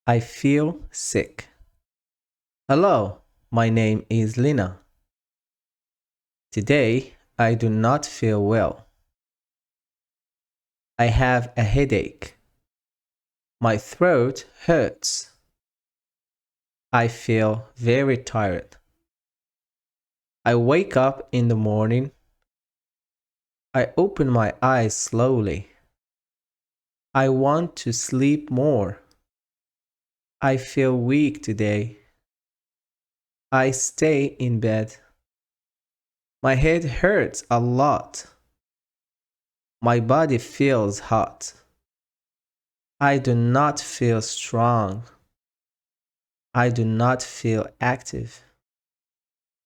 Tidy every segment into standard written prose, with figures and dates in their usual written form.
I feel sick. Hello, my name is Lina. Today I do not feel well. I have a headache. My throat hurts. I feel very tired. I wake up in the morning. I open my eyes slowly. I want to sleep more. I feel weak today. I stay in bed. My head hurts a lot. My body feels hot. I do not feel strong. I do not feel active.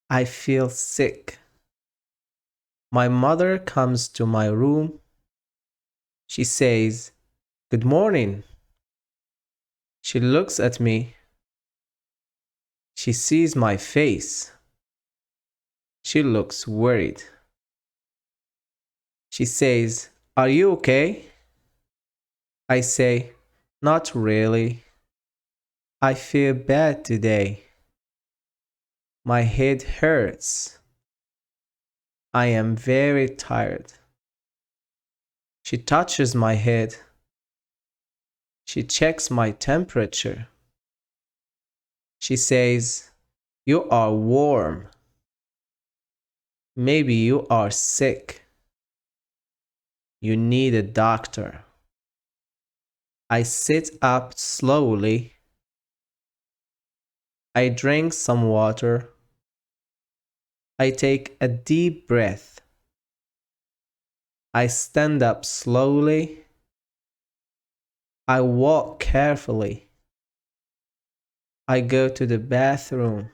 I feel sick. My mother comes to my room. She says, "Good morning." She looks at me. She sees my face. She looks worried. She says, "Are you okay?" I say, "Not really. I feel bad today. My head hurts. I am very tired." She touches my head. She checks my temperature. She says, "You are warm. Maybe you are sick. You need a doctor." I sit up slowly. I drink some water. I take a deep breath. I stand up slowly. I walk carefully. I go to the bathroom.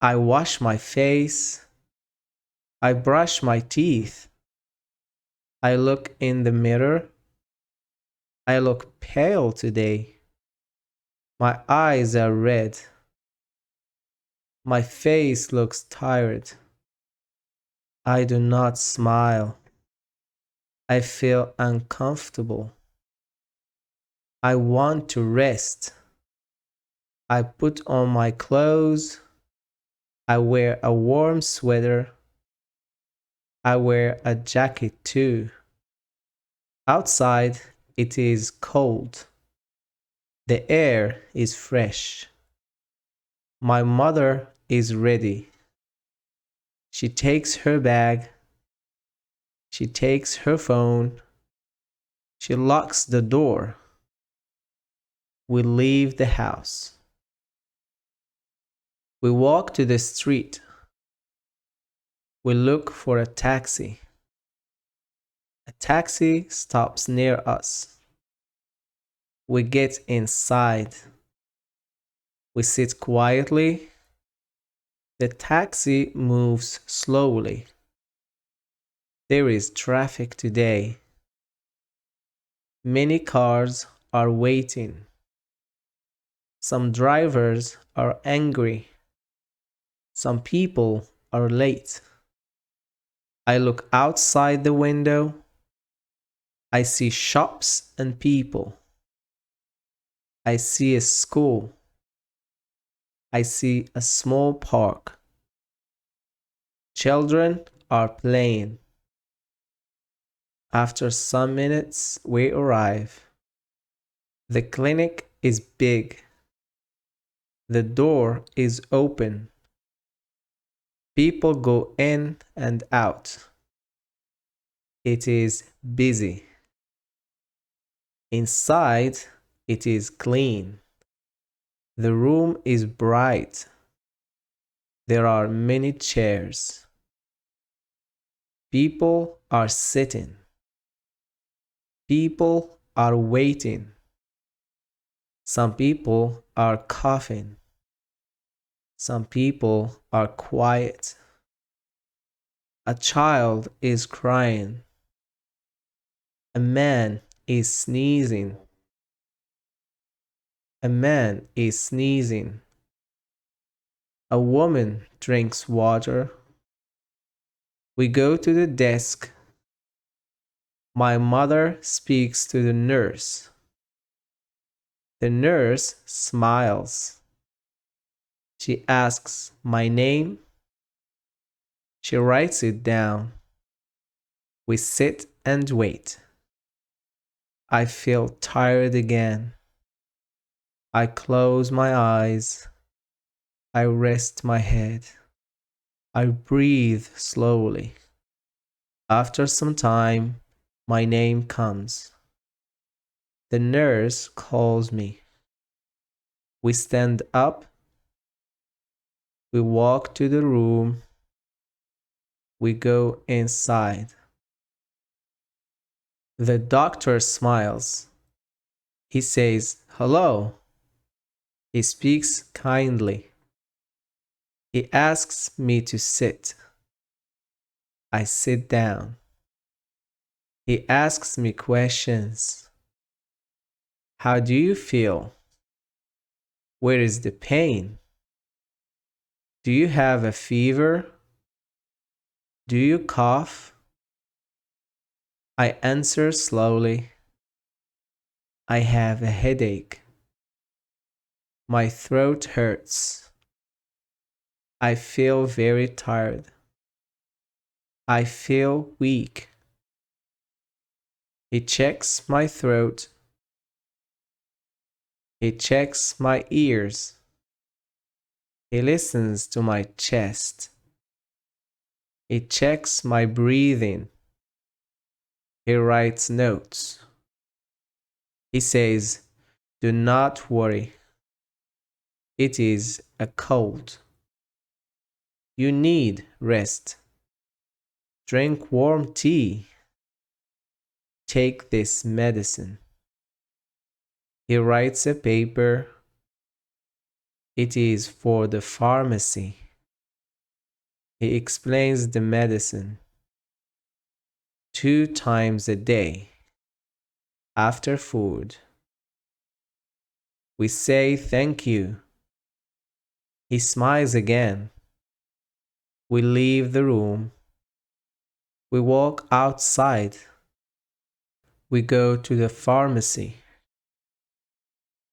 I wash my face. I brush my teeth. I look in the mirror. I look pale today. My eyes are red. My face looks tired. I do not smile. I feel uncomfortable. I want to rest. I put on my clothes. I wear a warm sweater. I wear a jacket too. Outside it is cold. The air is fresh. My mother is ready. She takes her bag. She takes her phone. She locks the door. We leave the house. We walk to the street. We look for a taxi. A taxi stops near us. We get inside. We sit quietly. The taxi moves slowly. There is traffic today. Many cars are waiting. Some drivers are angry. Some people are late. I look outside the window. I see shops and people. I see a school. I see a small park. Children are playing. After some minutes, we arrive. The clinic is big. The door is open. People go in and out. It is busy. Inside, it is clean. The room is bright. There are many chairs. People are sitting. People are waiting. Some people are coughing. Some people are quiet. A child is crying. A man is sneezing. A man is sneezing. A woman drinks water. We go to the desk. My mother speaks to the nurse. The nurse smiles. She asks my name. She writes it down. We sit and wait. I feel tired again. I close my eyes. I rest my head. I breathe slowly. After some time, my name comes. The nurse calls me. We stand up. We walk to the room. We go inside. The doctor smiles. He says, "Hello." He speaks kindly. He asks me to sit. I sit down. He asks me questions. How do you feel? Where is the pain? Do you have a fever? Do you cough? I answer slowly. I have a headache. My throat hurts. I feel very tired. I feel weak. He checks my throat. He checks my ears. He listens to my chest. He checks my breathing. He writes notes. He says, "Do not worry. It is a cold. You need rest. Drink warm tea. Take this medicine." He writes a paper. It is for the pharmacy. He explains the medicine. 2 times a day. After food. We say thank you. He smiles again. We leave the room. We walk outside. We go to the pharmacy.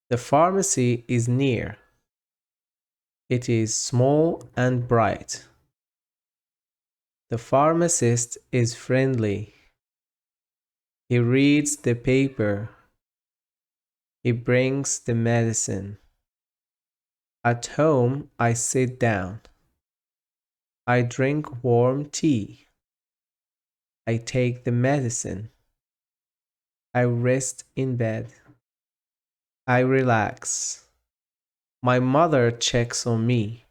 The pharmacy is near. It is small and bright. The pharmacist is friendly. He reads the paper. He brings the medicine. At home, I sit down. I drink warm tea. I take the medicine. I rest in bed. I relax. My mother checks on me.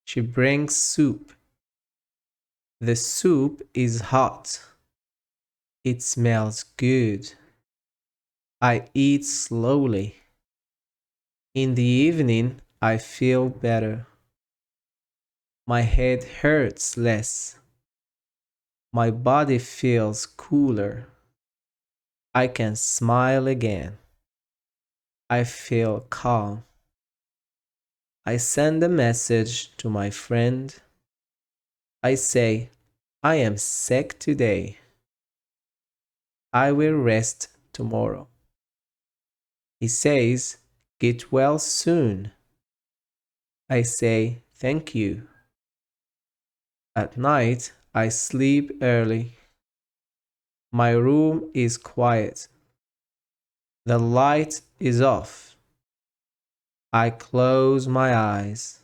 She brings soup. The soup is hot. It smells good. I eat slowly. In the evening, I feel better. My head hurts less. My body feels cooler. I can smile again. I feel calm. I send a message to my friend. I say, "I am sick today. I will rest tomorrow." He says, "Get well soon." I say, "Thank you." At night, I sleep early. My room is quiet. The light is off. I close my eyes.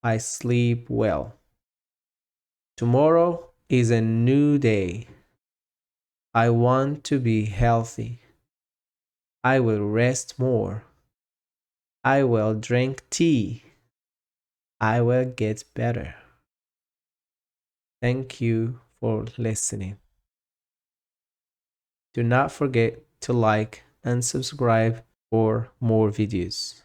I sleep well. Tomorrow is a new day. I want to be healthy. I will rest more. I will drink tea. I will get better. Thank you for listening. Do not forget to like and subscribe for more videos.